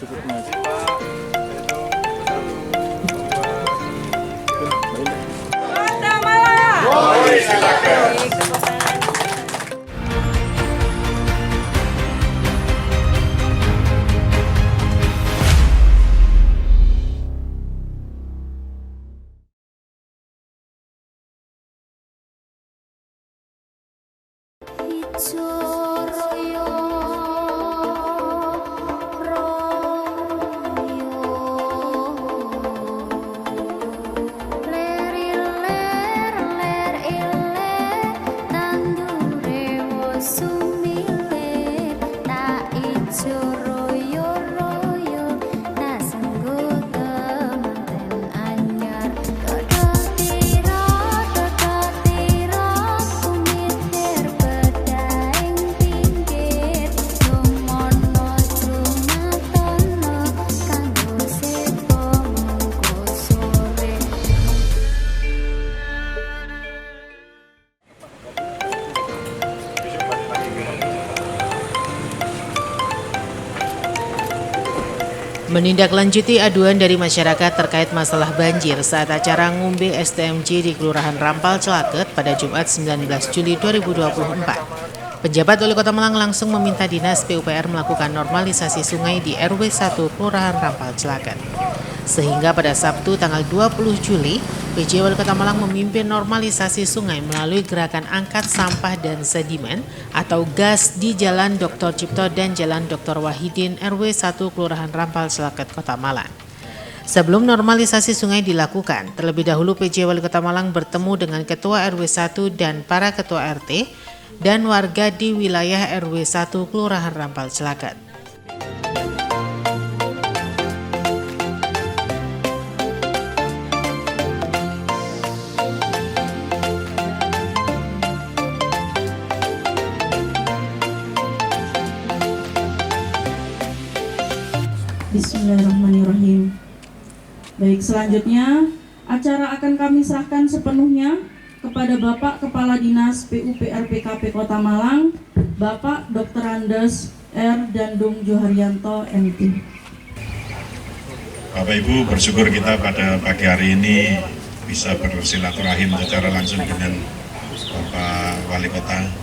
Cukup mas. Kota Malang. Menindaklanjuti aduan dari masyarakat terkait masalah banjir saat acara ngumbe STMJ di Kelurahan Rampal Celaket pada Jumat 19 Juli 2024. Penjabat Wali Kota Malang langsung meminta Dinas PUPR melakukan normalisasi sungai di RW 1 Kelurahan Rampal Celaket. Sehingga pada Sabtu tanggal 20 Juli, PJ Wali Kota Malang memimpin normalisasi sungai melalui gerakan angkat sampah dan sedimen atau GAS di Jalan Dr. Cipto dan Jalan Dr. Wahidin RW 1 Kelurahan Rampal Celaket Kota Malang. Sebelum normalisasi sungai dilakukan, terlebih dahulu PJ Wali Kota Malang bertemu dengan Ketua RW 1 dan para Ketua RT dan warga di wilayah RW 1 Kelurahan Rampal Celaket. Bismillahirrahmanirrahim. Baik, selanjutnya acara akan kami serahkan sepenuhnya kepada Bapak Kepala Dinas PUPR PKP Kota Malang, Bapak Dr. Andes R. Dandung Joharyanto MT. Bapak Ibu, bersyukur kita pada pagi hari ini bisa bersilaturahim secara langsung dengan Bapak Wali Kota.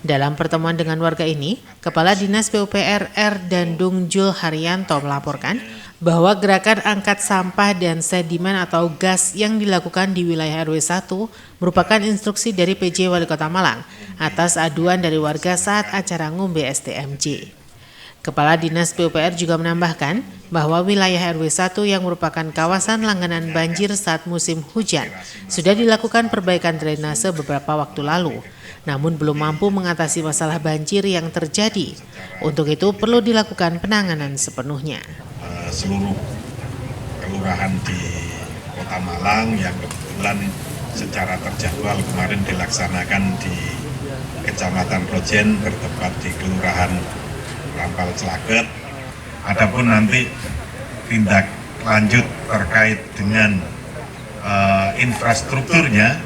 Dalam pertemuan dengan warga ini, Kepala Dinas PUPR R. Dandung Joharyanto melaporkan bahwa gerakan angkat sampah dan sedimen atau GAS yang dilakukan di wilayah RW 1 merupakan instruksi dari PJ Wali Kota Malang atas aduan dari warga saat acara ngumbe STMJ. Kepala Dinas PUPR juga menambahkan bahwa wilayah RW 1 yang merupakan kawasan langganan banjir saat musim hujan sudah dilakukan perbaikan drainase beberapa waktu lalu, namun belum mampu mengatasi masalah banjir yang terjadi. Untuk itu perlu dilakukan penanganan sepenuhnya. Seluruh kelurahan di Kota Malang yang kebetulan secara terjadwal kemarin dilaksanakan di Kecamatan Projen bertempat di Kelurahan Rampal Celaket. Adapun nanti tindak lanjut terkait dengan infrastrukturnya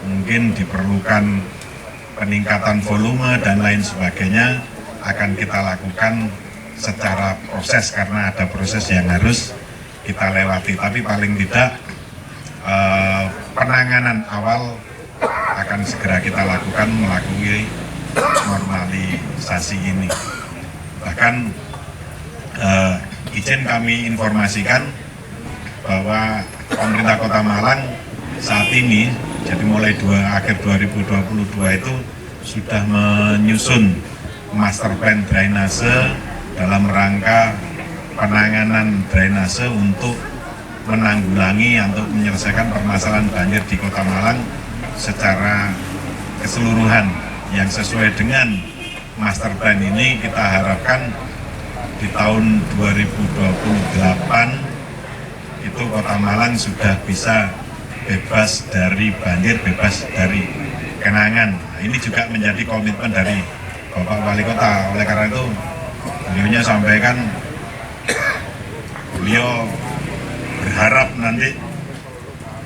mungkin diperlukan peningkatan volume dan lain sebagainya akan kita lakukan secara proses karena ada proses yang harus kita lewati. Tapi paling tidak penanganan awal akan segera kita lakukan melalui normalisasi ini. Bahkan izin kami informasikan bahwa pemerintah Kota Malang saat ini, jadi mulai akhir 2022 itu sudah menyusun master plan drainase dalam rangka penanganan drainase untuk menanggulangi atau menyelesaikan permasalahan banjir di Kota Malang secara keseluruhan. Yang sesuai dengan master plan ini kita harapkan di tahun 2028 itu Kota Malang sudah bisa bebas dari banjir, bebas dari genangan. Nah, ini juga menjadi komitmen dari Bapak Wali Kota. Oleh karena itu beliaunya sampaikan beliau berharap nanti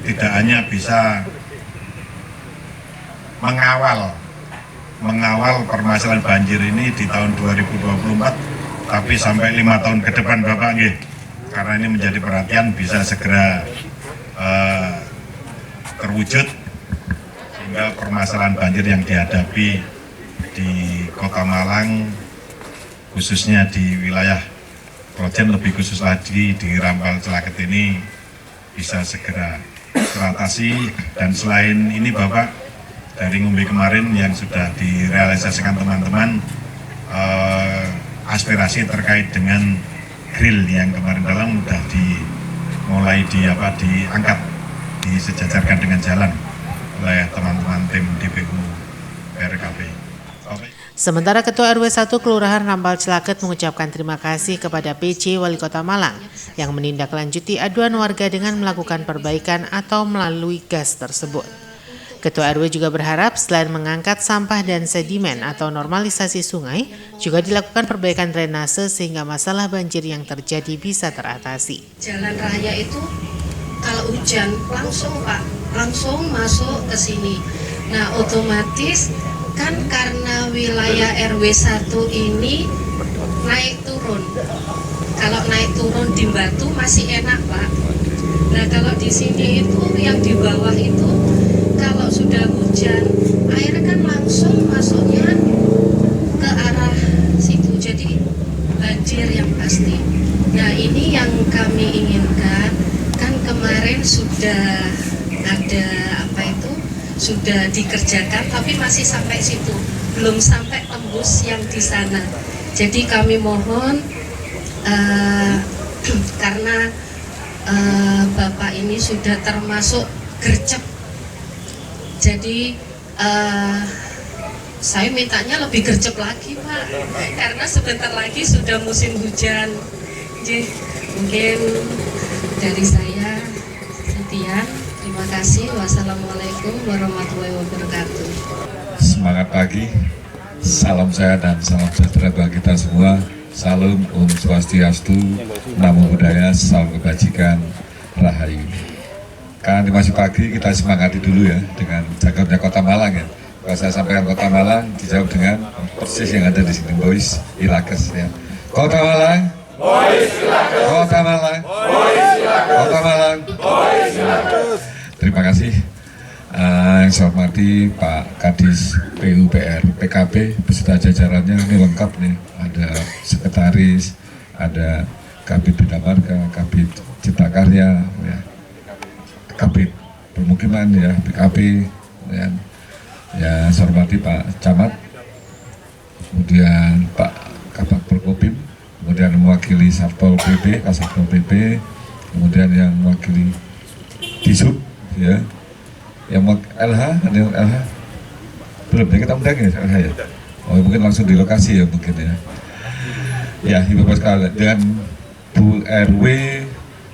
tidak hanya bisa mengawal permasalahan banjir ini di tahun 2024, tapi sampai 5 tahun ke depan Bapak nggih, karena ini menjadi perhatian bisa segera terwujud sehingga permasalahan banjir yang dihadapi di Kota Malang khususnya di wilayah Projen, lebih khusus lagi di Rampal Celaket ini bisa segera teratasi. Dan selain ini Bapak, dari ngombe kemarin yang sudah direalisasikan teman-teman, aspirasi terkait dengan grill yang kemarin dalam sudah dimulai diangkat, disejajarkan dengan jalan oleh teman-teman tim DPU PRKP. Sementara Ketua RW 1 Kelurahan Rampal Celaket mengucapkan terima kasih kepada PC Wali Kota Malang yang menindaklanjuti aduan warga dengan melakukan perbaikan atau melalui gas tersebut. Ketua RW juga berharap selain mengangkat sampah dan sedimen atau normalisasi sungai, juga dilakukan perbaikan drainase sehingga masalah banjir yang terjadi bisa teratasi. Jalan raya itu kalau hujan langsung masuk ke sini. Nah, otomatis kan karena wilayah RW 1 ini naik turun. Kalau naik turun di Batu masih enak, Pak. Nah, kalau di sini itu yang di bawah itu kalau sudah hujan, air kan langsung masuknya ke arah situ. Jadi banjir yang pasti. Nah, ini yang kami inginkan. Kan kemarin sudah ada sudah dikerjakan, tapi masih sampai situ, belum sampai tembus yang di sana. Jadi kami mohon karena Bapak ini sudah termasuk gercep, jadi saya mintanya lebih gercep lagi Pak, karena sebentar lagi sudah musim hujan. Jadi mungkin dari saya sekian. Terima kasih. Wassalamualaikum warahmatullahi wabarakatuh. Semangat pagi, salam sehat dan salam sejahtera bagi kita semua. Salam Om Swastiastu, Namo Buddhaya, Salam Kebajikan, Rahayu. Karena masih pagi, kita semangati dulu ya dengan jagabnya Kota Malang ya. Kalau saya sampaikan Kota Malang, dijawab dengan persis yang ada di sini, Boys Ilakes ya. Kota Malang, Boys Ilakes. Kota Malang, Boys Ilakes. Kota Malang, Boys Ilakes. Terima kasih. Yang saya hormati Pak Kadis PUPR PKB beserta jajarannya, ini lengkap nih. Ada sekretaris, ada Kabid Bina Marga, Kabid Cipta Karya, ya, Kabid Permukiman, ya, BKP, ya. Ya, saya hormati Pak Camat, kemudian Pak Kabak Prokopim, kemudian mewakili Satpol PP, Kasatpol PP, kemudian yang mewakili Disub, ya, yang LH, ada yang LH belum ya, kita undang ya LH ya. Oh, mungkin langsung di lokasi ya mungkin ya. Ya, Ibu Bapak sekalian, dan Bu RW,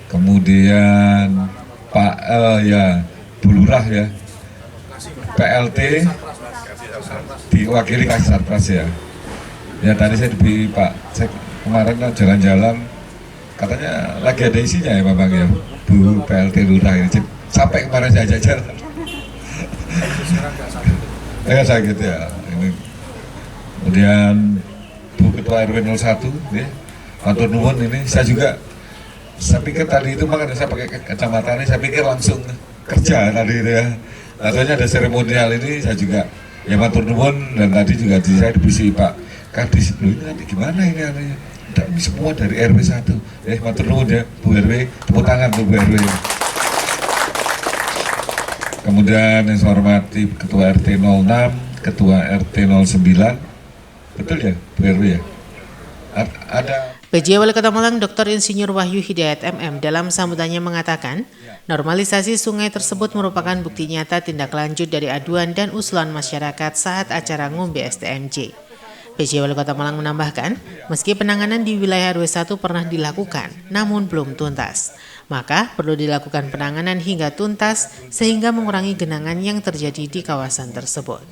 kemudian Pak ya Bu Lurah ya, PLT diwakili Kasatpras ya. Ya tadi saya di Pak, saya kemarin kan jalan-jalan, katanya lagi ada isinya ya Bapak ya, Bu PLT Lurah ini. Sampai kemarin saya jajar. Ya sakit ya. Ini. Kemudian Bu Ketua RW 01 ya, matur nuwun ini. Saya pikir tadi itu makanya saya pakai kacamata ini, saya pikir langsung kerja tadi itu ya. Katanya ada seremonial ini, saya juga ya matur nuwun. Dan tadi juga saya dibisi Pak Kadis, ini nanti gimana ini anaknya? Ini semua dari RW 1. Matur nuwun ya Bu RW, tepuk tangan tuh Bu RW. Kemudian yang saya hormati Ketua RT 06, Ketua RT 09, betul ya Bu RW ya? Ada PJ Wali Kota Malang Dr. Insinyur Wahyu Hidayat MM dalam sambutannya mengatakan, normalisasi sungai tersebut merupakan bukti nyata tindak lanjut dari aduan dan usulan masyarakat saat acara ngombe STMJ. PJ Wali Kota Malang menambahkan, meski penanganan di wilayah RW 1 pernah dilakukan, namun belum tuntas. Maka perlu dilakukan penanganan hingga tuntas sehingga mengurangi genangan yang terjadi di kawasan tersebut.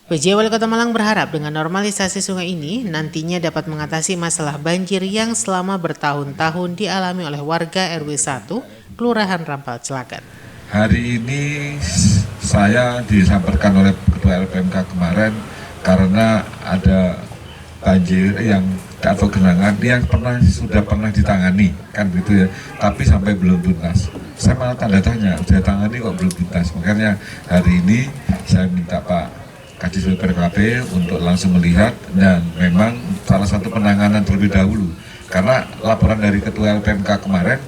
PJ Wali Kota Malang berharap dengan normalisasi sungai ini nantinya dapat mengatasi masalah banjir yang selama bertahun-tahun dialami oleh warga RW 1 Kelurahan Rampal Celaket. Hari ini saya disampaikan oleh Ketua LPMK kemarin karena ada banjir yang atau genangan yang sudah pernah ditangani kan gitu ya, tapi sampai belum tuntas. Saya malah tanda tanya, sudah tangani kok belum tuntas. Makanya hari ini saya minta Pak Kadis PPRKP untuk langsung melihat, dan memang salah satu penanganan terlebih dahulu, karena laporan dari Ketua LPMK kemarin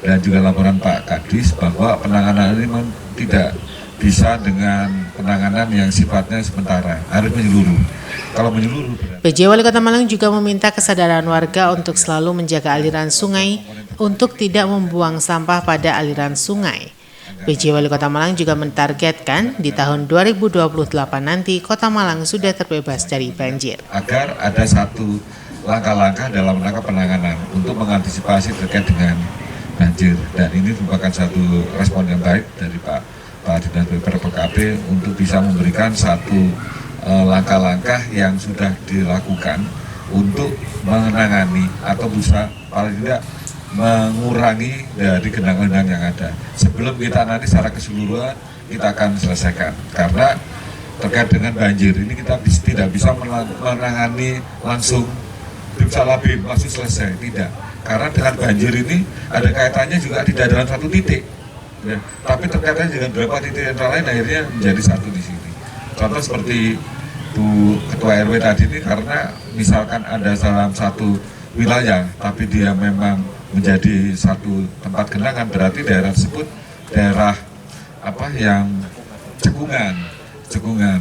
dan juga laporan Pak Kadis bahwa penanganan ini memang tidak bisa dengan penanganan yang sifatnya sementara, harus menyeluruh. Kalau menyeluruh, PJ Wali Kota Malang juga meminta kesadaran warga untuk selalu menjaga aliran sungai untuk tidak membuang sampah pada aliran sungai. PJ Wali Kota Malang juga mentargetkan di tahun 2028 nanti Kota Malang sudah terbebas dari banjir. Agar ada satu langkah-langkah dalam rangka penanganan untuk mengantisipasi terkait dengan banjir, dan ini merupakan satu respon yang baik dari Pak Dinas PPRKP untuk bisa memberikan satu langkah-langkah yang sudah dilakukan untuk menangani atau bisa paling tidak mengurangi dari genangan yang ada. Sebelum kita nanti secara keseluruhan kita akan selesaikan, karena terkait dengan banjir ini kita tidak bisa menangani langsung bim langsung selesai, tidak. Karena dengan banjir ini ada kaitannya juga tidak dalam satu titik, ya, tapi terkaitannya dengan beberapa titik yang lain, akhirnya menjadi satu di sini. Contoh seperti Bu Ketua RW tadi ini, karena misalkan ada dalam satu wilayah tapi dia memang menjadi satu tempat genangan, berarti daerah tersebut daerah yang cekungan.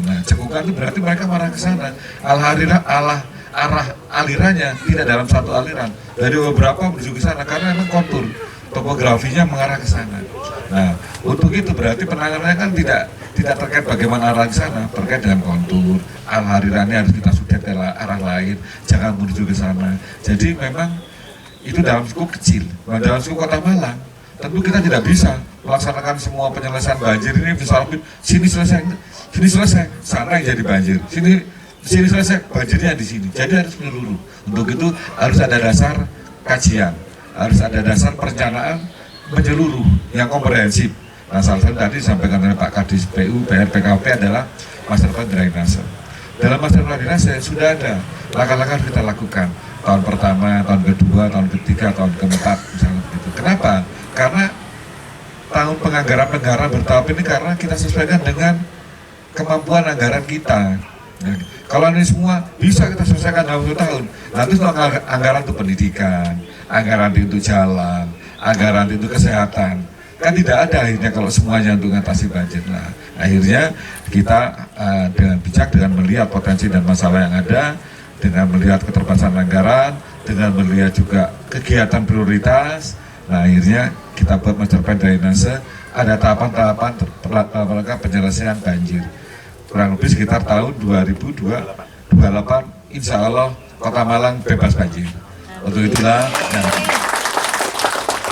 Nah, cekungan itu berarti mereka marah ke sana. Arah alirannya tidak dalam satu aliran, dari beberapa menuju ke sana, karena memang kontur topografinya mengarah ke sana. Nah, untuk itu berarti penanganannya kan tidak terkait bagaimana arah ke sana, terkait dengan kontur, alirannya harus kita sudet ke arah lain, jangan menuju ke sana. Jadi memang itu dalam skup kecil. Nah, dalam skup Kota Malang, tentu kita tidak bisa melaksanakan semua penyelesaian banjir ini bisa sini selesai, sana yang jadi banjir, sini selesai, banjirnya di sini. Jadi harus menyeluruh. Untuk itu harus ada dasar kajian, harus ada dasar perencanaan menyeluruh yang komprehensif. Nah, salah satu tadi disampaikan oleh Pak Kadis PU PRPKP adalah master plan drainase. Dalam master plan drainase sudah ada langkah-langkah kita lakukan. Tahun pertama, tahun kedua, tahun ketiga, tahun keempat, misalnya begitu. Kenapa? Karena tahun penganggaran bertahap ini karena kita sesuaikan dengan kemampuan anggaran kita. Ya, kalau ini semua bisa kita selesaikan dalam 1 tahun, nanti anggaran untuk pendidikan, anggaran untuk jalan, anggaran untuk kesehatan, kan tidak ada akhirnya kalau semuanya untuk mengatasi banjir. Nah, akhirnya kita dengan bijak, dengan melihat potensi dan masalah yang ada, dengan melihat keterbatasan anggaran, dengan melihat juga kegiatan prioritas, nah akhirnya kita buat master plan drainase, ada tahapan-tahapan penyelesaian banjir. Kurang lebih sekitar tahun 2028, insya Allah Kota Malang bebas banjir. Untuk itulah,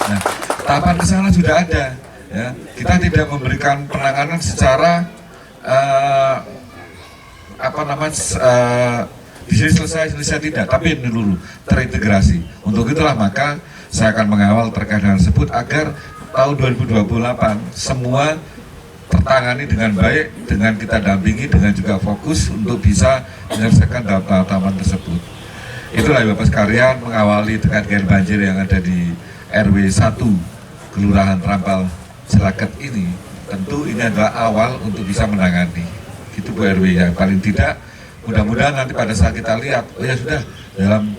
nah, tahapan ke sana sudah ada. Ya, kita tidak memberikan penanganan secara di sini selesai tidak, tapi menyeluruh, terintegrasi. Untuk itulah maka saya akan mengawal terkait hal tersebut agar tahun 2028 semua tertangani dengan baik, dengan kita dampingi, dengan juga fokus untuk bisa menyelesaikan tahapan tersebut. Itulah Bapak sekalian, mengawali terkait dengan banjir yang ada di RW 1 Kelurahan Rampal Celaket ini. Tentu ini adalah awal untuk bisa menangani. Itu Bu RW, yang paling tidak mudah-mudahan nanti pada saat kita lihat, oh ya sudah dalam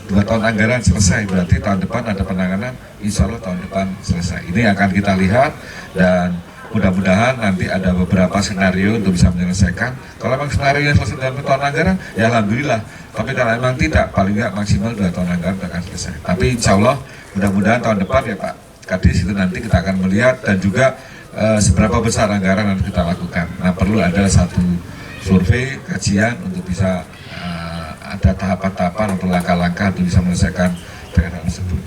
2 tahun anggaran selesai, berarti tahun depan ada penanganan, insya Allah tahun depan selesai. Ini akan kita lihat, dan mudah-mudahan nanti ada beberapa skenario untuk bisa menyelesaikan. Kalau memang skenario yang selesai dalam tahun anggaran, ya alhamdulillah. Tapi kalau memang tidak, paling nggak maksimal 2 tahun anggaran akan selesai. Tapi insya Allah mudah-mudahan tahun depan ya Pak Kadis, itu nanti kita akan melihat, dan juga seberapa besar anggaran yang kita lakukan. Nah, perlu ada satu survei, kajian untuk bisa ada tahapan-tahapan atau langkah-langkah untuk bisa menyelesaikan perkara tersebut.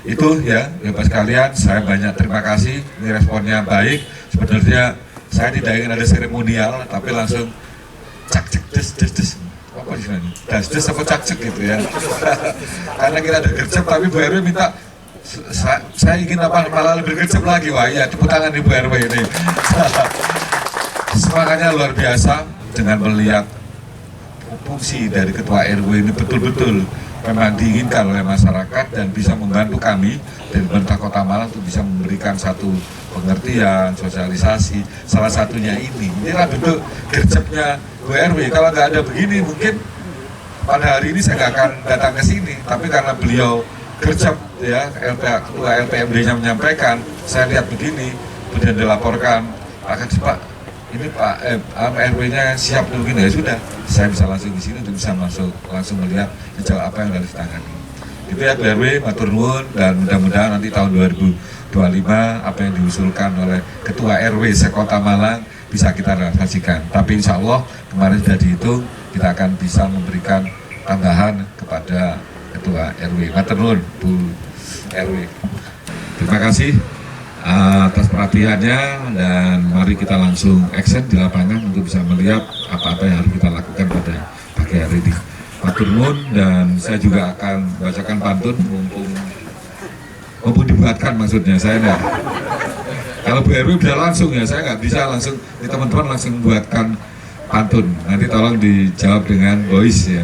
Itu ya Bapak sekalian, saya banyak terima kasih, ini responnya baik. Sebenarnya saya tidak ingin ada seremonial, tapi langsung cak des apa di sana, des apa cak gitu ya. Karena kita ada gercep, tapi Bu RW minta saya ingin malah lebih gercep lagi. Wah iya, tepuk tangan di Bu RW ini. Semangatnya luar biasa dengan melihat fungsi dari ketua RW ini betul-betul memang diinginkan oleh masyarakat dan bisa membantu kami dari pemerintah Kota Malang untuk bisa memberikan satu pengertian, sosialisasi. Salah satunya inilah bentuk gercepnya Bu RW. Kalau nggak ada begini mungkin pada hari ini saya nggak akan datang ke sini, tapi karena beliau gercep ya, ketua LPMD-nya menyampaikan, saya lihat begini, kemudian dilaporkan, Pak, ini Pak RW-nya siap begini, ya sudah, saya bisa langsung di sini untuk bisa masuk, langsung melihat sejauh apa yang harus ditangani. Itu ya Bu RW, matur nuwun, dan mudah-mudahan nanti tahun 2025 apa yang diusulkan oleh Ketua RW Sekota Malang bisa kita realisasikan. Tapi insya Allah kemarin sudah dihitung, kita akan bisa memberikan tambahan kepada Ketua RW. Matur nuwun Bu RW. Terima kasih atas perhatiannya, dan mari kita langsung action di lapangan untuk bisa melihat apa-apa yang harus kita lakukan pada pagi hari ini. Matur nuwun, dan saya juga akan bacakan pantun mumpung dibuatkan, maksudnya saya enggak. Kalau Bu RW bisa langsung ya, saya nggak bisa langsung, teman-teman langsung buatkan pantun. Nanti tolong dijawab dengan voice ya.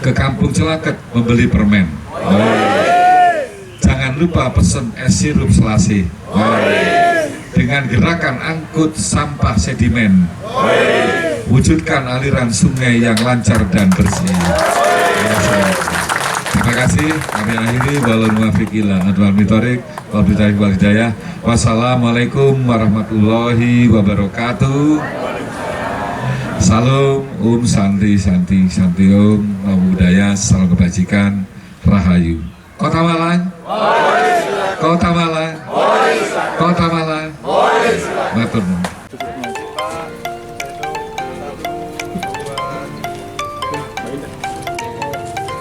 Ke kampung Celaket membeli permen. Jangan lupa pesen es sirup selasi. Dengan gerakan angkut sampah sedimen. Wujudkan aliran sungai yang lancar dan bersih. Terima kasih. Kami akhiri balon muafiqillah adwal mitorik wal hidayah. Wassalamualaikum warahmatullahi wabarakatuh. Salam Santi Om, Namo Buddhaya, salam kebajikan, Rahayu. Kota Malang, Kota Malang, Kota Malang, matur nuwun.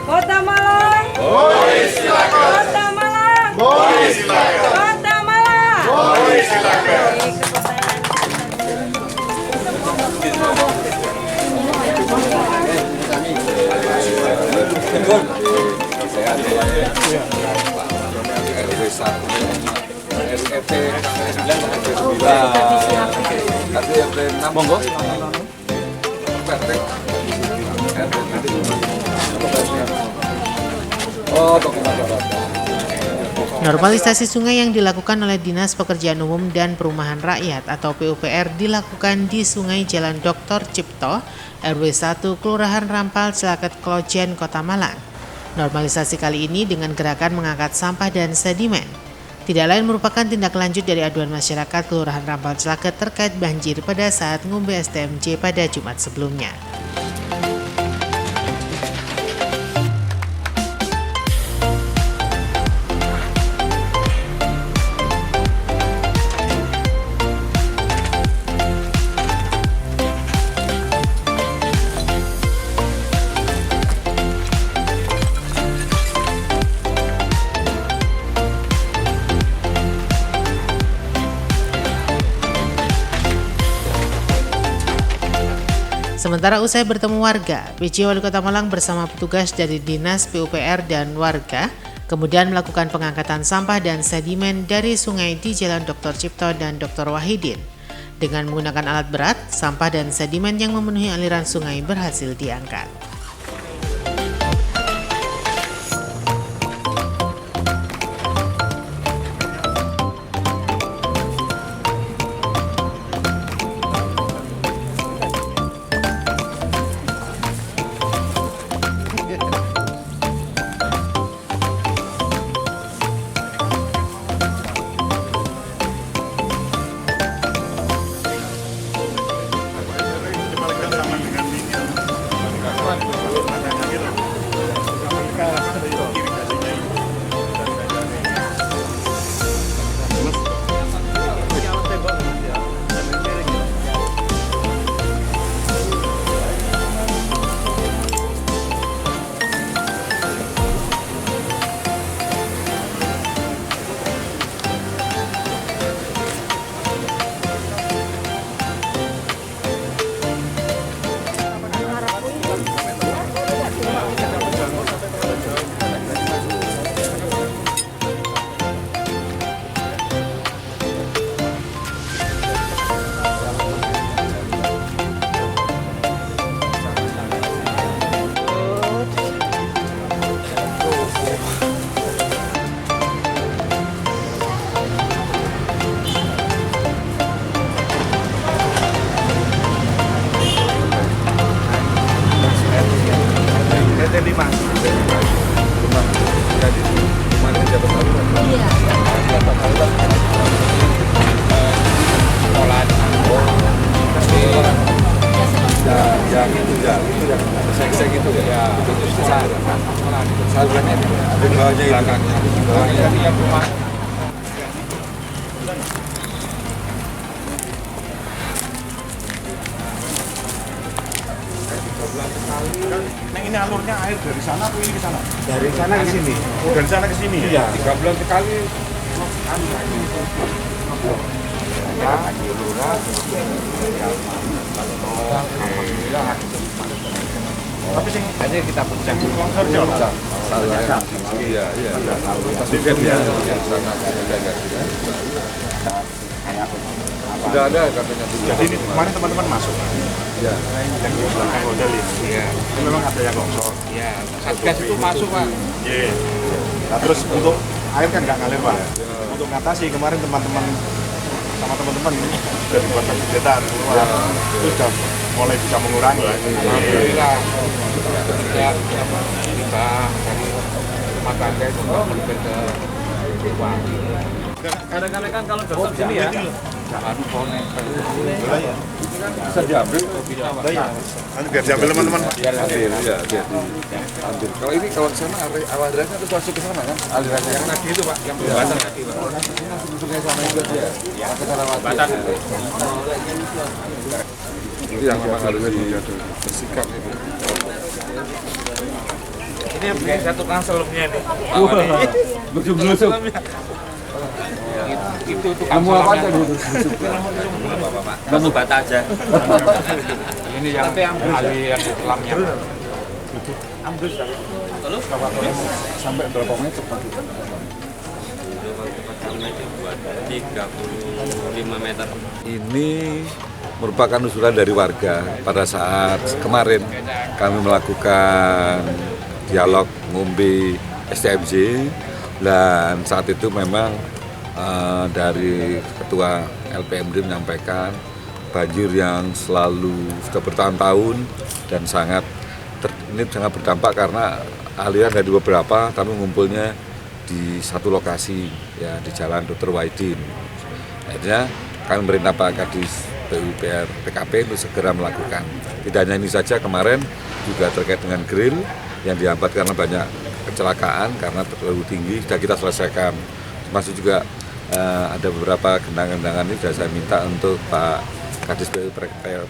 Kota Malang. Kota Malang. Kota Malang. Monggo. Normalisasi sungai yang dilakukan oleh Dinas Pekerjaan Umum dan Perumahan Rakyat atau PUPR dilakukan di Sungai Jalan Dr. Cipto, RW 1, Kelurahan Rampal Celaket, Klojen, Kota Malang. Normalisasi kali ini dengan gerakan mengangkat sampah dan sedimen. Tidak lain merupakan tindak lanjut dari aduan masyarakat Kelurahan Rampal Celaket terkait banjir pada saat ngumbe STMJ pada Jumat sebelumnya. Sementara usai bertemu warga, PJ Wali Kota Malang bersama petugas dari Dinas PUPR dan warga kemudian melakukan pengangkatan sampah dan sedimen dari sungai di Jalan Dr. Cipto dan Dr. Wahidin. Dengan menggunakan alat berat, sampah dan sedimen yang memenuhi aliran sungai berhasil diangkat. Mas. Rumah jadi kemarin dapat tahu. Iya. Dapat tahu lah. Sekolah. Tapi yang itu yang sek gitu ya. Itu salurannya di bawahnya itu. Bawahnya yang rumah. Nah, ini alurnya air dari sana atau ini ke sana? Dari sana ke sini. Oh, dari sana ke sini ya? Iya, 3 bulan sekali. Tapi sing Ini kita punya longsor jauh. Iya, iya. Pasti kan ya. Sudah ada katanya. Jadi ini kemarin teman-teman masuk. Ya. Yang di belakang hotel ini. Iya. Ini memang ada yang longsor. Iya. Satgas itu masuk, Pak. Iya. Nah, terus untuk air kan nggak ngalir, Pak. Untuk ngatasi kemarin teman-teman sama teman-teman sudah dibuat kegiatan keluar. Itu sudah mulai bisa mengurangi. Alhamdulillah. Ya, kita dari rumah tangga itu lebih ke uang. Kadang-kadang kan kalau dokter sini ya, anu konek. Bisa diambil Nanti biar diambil teman-teman. biar ambil, ya, ambil. Kalau ini kalau ke sana alirannya harus masuk ke sana kan? Alirannya yang tadi itu Pak, yang pembatas tadi Pak. Masuknya sana juga dia. Ke sana batas. Itu yang memang harus dibersihkan itu. Ini yang bikin satu kan selumnya nih. Busuk-busuk. Itu kamu apa aja dulu? Kamu bata aja. Ini yang ahli yang Islamnya. Ambil sampai berapa meter Pak? 35 meter. Ini merupakan usulan dari warga pada saat kemarin kami melakukan dialog ngombe STMJ dan saat itu memang dari Ketua LPMD menyampaikan banjir yang selalu sudah bertahun-tahun dan ini sangat berdampak karena aliran dari beberapa kami ngumpulnya di satu lokasi ya di Jalan Dr. Wahidin. Akhirnya kami merintah Pak Kadis PUPR PKP untuk segera melakukan. Tidak hanya ini saja, kemarin juga terkait dengan grill yang dihambat karena banyak kecelakaan karena terlalu tinggi sudah kita selesaikan. Termasuk juga ada beberapa genangan-genangan ini sudah saya minta untuk Pak Kadis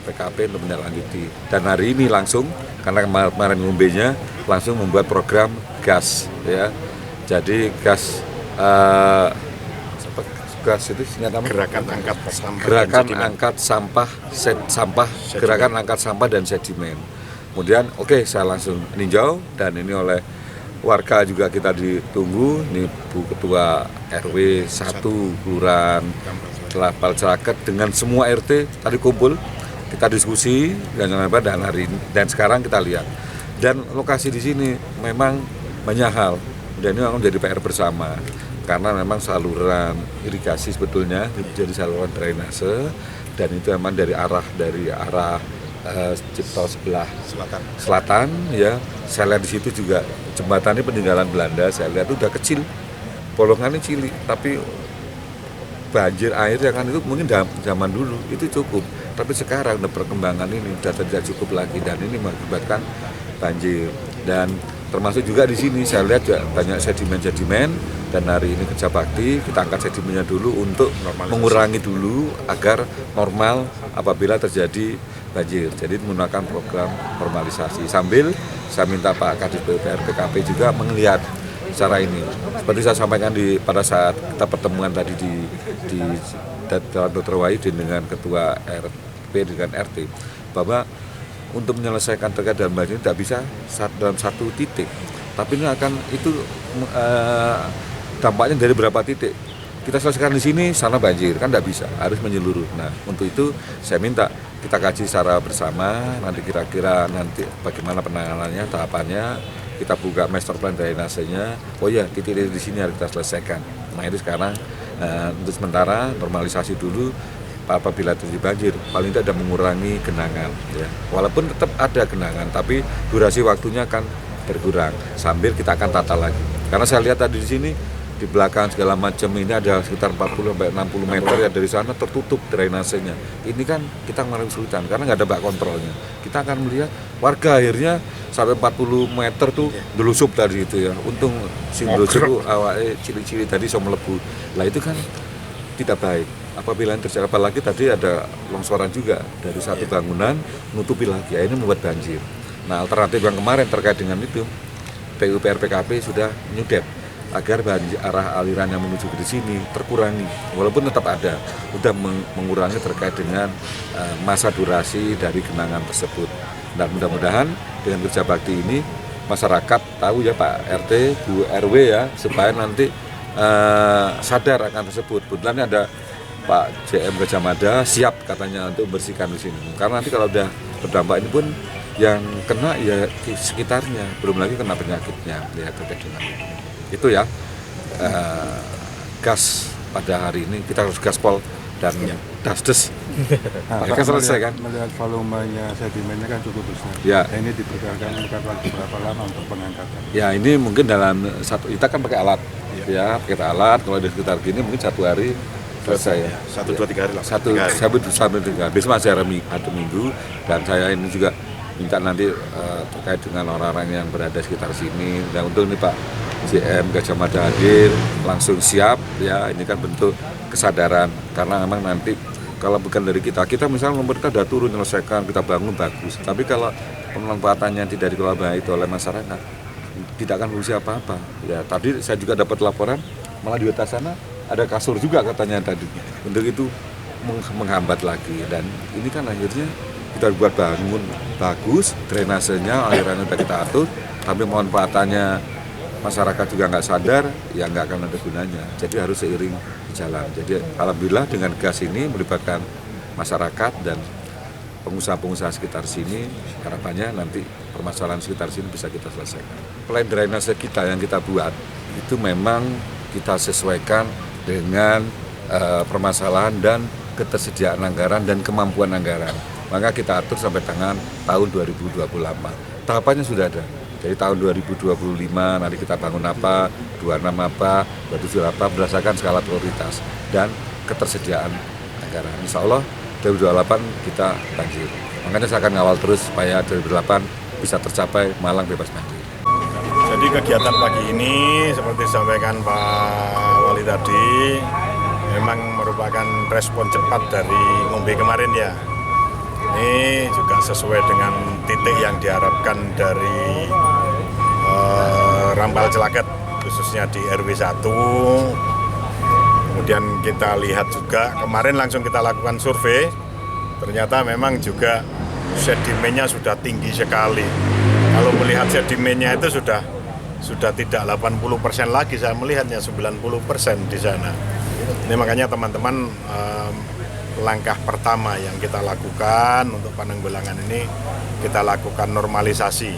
PKP untuk menindaklanjuti. Dan hari ini langsung karena kemarin ngombenya langsung membuat program gas ya. Jadi gas itu gerakan angkat sampah dan sedimen. Kemudian saya langsung ninjau dan ini oleh warga juga kita ditunggu. Ini Bu Ketua RW 1 Kelurahan Rampal Celaket dengan semua RT tadi kumpul, kita diskusi dan hari ini dan sekarang kita lihat. Dan lokasi di sini memang banyak hal dan ini memang menjadi PR bersama. Karena memang saluran irigasi sebetulnya jadi saluran drainase dan itu memang dari arah Cipto sebelah selatan ya. Saya lihat di situ juga jembatannya peninggalan Belanda, saya lihat itu udah kecil, bolongannya cilik, tapi banjir air yang kan itu mungkin zaman dulu itu cukup, tapi sekarang udah perkembangan ini udah tidak cukup lagi dan ini mengakibatkan banjir. Dan termasuk juga di sini saya lihat juga banyak sedimen dan hari ini kerja bakti kita angkat sedimennya dulu untuk mengurangi dulu agar normal apabila terjadi banjir. Jadi menggunakan program normalisasi sambil saya minta Pak Kadis PUPR PKP juga melihat cara ini. Seperti saya sampaikan pada saat kita pertemuan tadi di Dr. Wahidin dengan Ketua RP dengan RT bahwa untuk menyelesaikan terkait dengan banjir tidak bisa dalam satu titik, tapi ini akan dampaknya dari beberapa titik. Kita selesaikan di sini, sana banjir, kan tidak bisa, harus menyeluruh. Nah, untuk itu saya minta kita kaji secara bersama, nanti kira-kira bagaimana penanganannya, tahapannya, kita buka master plan drainasenya. Oh ya, titik di sini harus kita selesaikan. Nah, itu sekarang untuk sementara normalisasi dulu. Apabila terjadi banjir, paling tidak ada mengurangi genangan. Ya. Walaupun tetap ada genangan, tapi durasi waktunya kan berkurang. Sambil kita akan tata lagi. Karena saya lihat tadi di sini di belakang segala macam ini ada sekitar 40 sampai 60 meter ya, dari sana tertutup drainasenya. Ini kan kita mengalami kesulitan karena nggak ada bak kontrolnya. Kita akan melihat warga akhirnya sampai 40 meter tuh delusup tadi itu ya. Untung si delusup awalnya cili-cili tadi so melebu. Lah itu kan tidak baik. Apabila yang terjadi, apalagi tadi ada longsoran juga dari satu bangunan nutupi lagi, ini membuat banjir. Nah, alternatif yang kemarin terkait dengan itu, PUPR/PKP sudah nyudet agar banjir, arah aliran yang menuju ke sini terkurangi, walaupun tetap ada, sudah mengurangi terkait dengan masa durasi dari genangan tersebut. Dan mudah-mudahan dengan kerja bakti ini masyarakat tahu ya Pak RT, Bu RW ya, supaya nanti sadar akan tersebut. Kebetulan ada Pak JM Gajah Mada siap katanya untuk membersihkan di sini. Karena nanti kalau udah berdampak ini pun yang kena ya di sekitarnya, belum lagi kena penyakitnya ya terkait dengan itu ya. Gas pada hari ini kita harus gaspol dan dasdes. Nah, kan selesai kan? Melihat volumenya sedimennya kan cukup besar. Ya. Nah, ini diperkirakan akan waktu berapa lama untuk pengangkatan? Ya ini mungkin dalam kita kan pakai alat ya, pakai alat. Kalau di sekitar gini mungkin 1 hari selesai ya. 1-2-3 hari lah. Sampai 3 hari. Besok masih ada minggu, dan saya ini juga minta nanti terkait dengan orang-orang yang berada sekitar sini. Dan untuk ini Pak JM Gajah Mada hadir langsung siap ya, ini kan bentuk kesadaran karena memang nanti kalau bukan dari kita misalnya pemerintah sudah turun menyelesaikan, kita bangun bagus, tapi kalau pemanfaatannya tidak dikelola baik oleh masyarakat tidak akan fungsi apa-apa ya. Tadi saya juga dapat laporan malah di atas sana ada kasur juga katanya tadi, untuk itu menghambat lagi. Dan ini kan akhirnya kita buat bangun bagus, drainasenya alirannya sudah kita atur, tapi pemanfaatannya masyarakat juga nggak sadar, ya nggak akan ada gunanya. Jadi harus seiring jalan. Jadi alhamdulillah dengan gas ini melibatkan masyarakat dan pengusaha-pengusaha sekitar sini, harapannya nanti permasalahan sekitar sini bisa kita selesaikan. Plan drainase kita yang kita buat itu memang kita sesuaikan dengan permasalahan dan ketersediaan anggaran dan kemampuan anggaran. Maka kita atur sampai tahun 2028. Tahapannya sudah ada. Jadi tahun 2025 nanti kita bangun apa, 26 apa, 27 apa, berdasarkan skala prioritas dan ketersediaan anggaran. Insya Allah 2028 kita banjir. Makanya saya akan ngawal terus supaya 2028 bisa tercapai Malang bebas banjir. Jadi kegiatan pagi ini seperti disampaikan Pak Wali tadi, memang merupakan respon cepat dari Ngombe kemarin ya. Ini juga sesuai dengan titik yang diharapkan dari Rampal Celaket, khususnya di RW 1. Kemudian kita lihat juga, kemarin langsung kita lakukan survei, ternyata memang juga sedimennya sudah tinggi sekali. Kalau melihat sedimennya itu sudah tidak 80% lagi, saya melihatnya 90% di sana. Ini makanya teman-teman, langkah pertama yang kita lakukan untuk Pananggulangan ini, kita lakukan normalisasi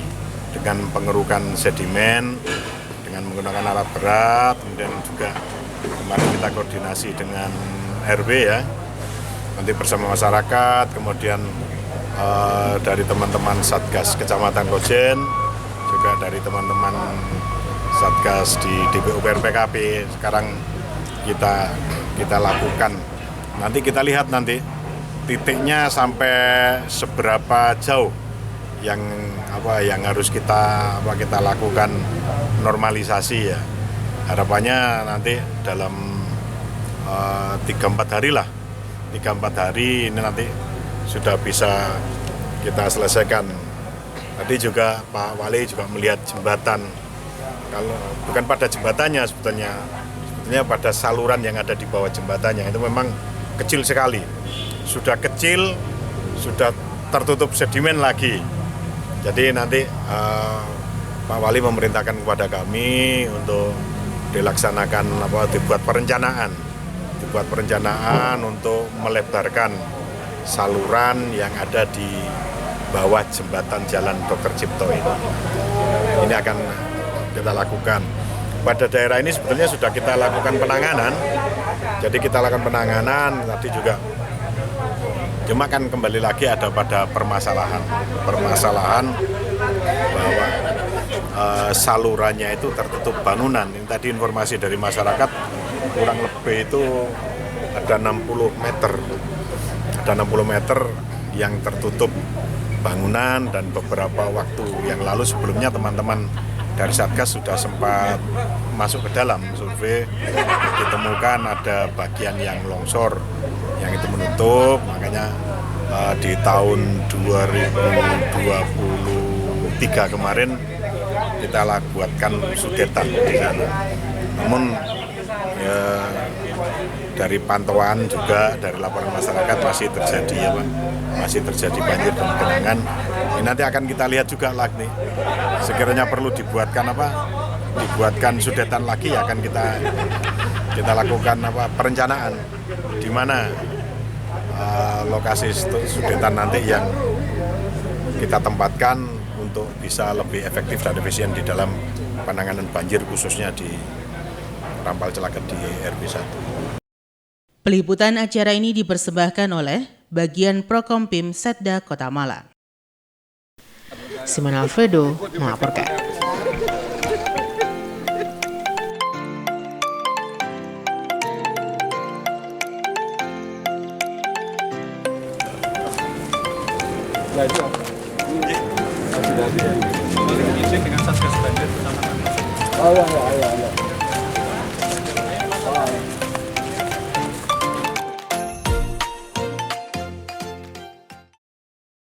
dengan pengerukan sedimen, dengan menggunakan alat berat, kemudian juga kemarin kita koordinasi dengan RW ya, nanti bersama masyarakat, kemudian dari teman-teman Satgas Kecamatan Kojen, juga dari teman-teman Satgas di PUPR/PKP, sekarang kita lakukan. Nanti kita lihat nanti titiknya sampai seberapa jauh yang harus kita lakukan normalisasi ya. Harapannya nanti dalam 3-4 hari lah. 3-4 hari ini nanti sudah bisa kita selesaikan. Tadi juga Pak Wali juga melihat jembatan. Kalau bukan pada jembatannya sebetulnya pada saluran yang ada di bawah jembatannya itu memang kecil sekali. Sudah kecil, sudah tertutup sedimen lagi. Jadi nanti Pak Wali memerintahkan kepada kami untuk dilaksanakan dibuat perencanaan untuk melebarkan saluran yang ada di bawah jembatan Jalan Dr. Cipto ini. Ini akan kita lakukan. Pada daerah ini sebetulnya sudah kita lakukan penanganan. Jadi kita lakukan penanganan tadi juga. Cuma kan kembali lagi ada pada permasalahan bahwa salurannya itu tertutup bangunan. Ini tadi informasi dari masyarakat kurang lebih itu ada 60 meter. Ada 60 meter yang tertutup bangunan, dan beberapa waktu yang lalu sebelumnya teman-teman dari Satgas sudah sempat masuk ke dalam survei, ditemukan ada bagian yang longsor yang itu menutup, makanya di tahun 2023 kemarin kita buatkan sudetan di sana. Namun ya, dari pantauan juga dari laporan masyarakat masih terjadi banjir dan genangan. Ini nanti akan kita lihat juga lagi. Sekiranya perlu dibuatkan sudetan lagi, akan kita lakukan perencanaan di mana lokasi sudetan nanti yang kita tempatkan untuk bisa lebih efektif dan efisien di dalam penanganan banjir, khususnya di Rampal Celaket di RW 1. Peliputan acara ini dipersembahkan oleh Bagian Prokompim Setda Kota Malang. Simon Alfredo melaporkan. dengan Satgas Banjir bersama kami.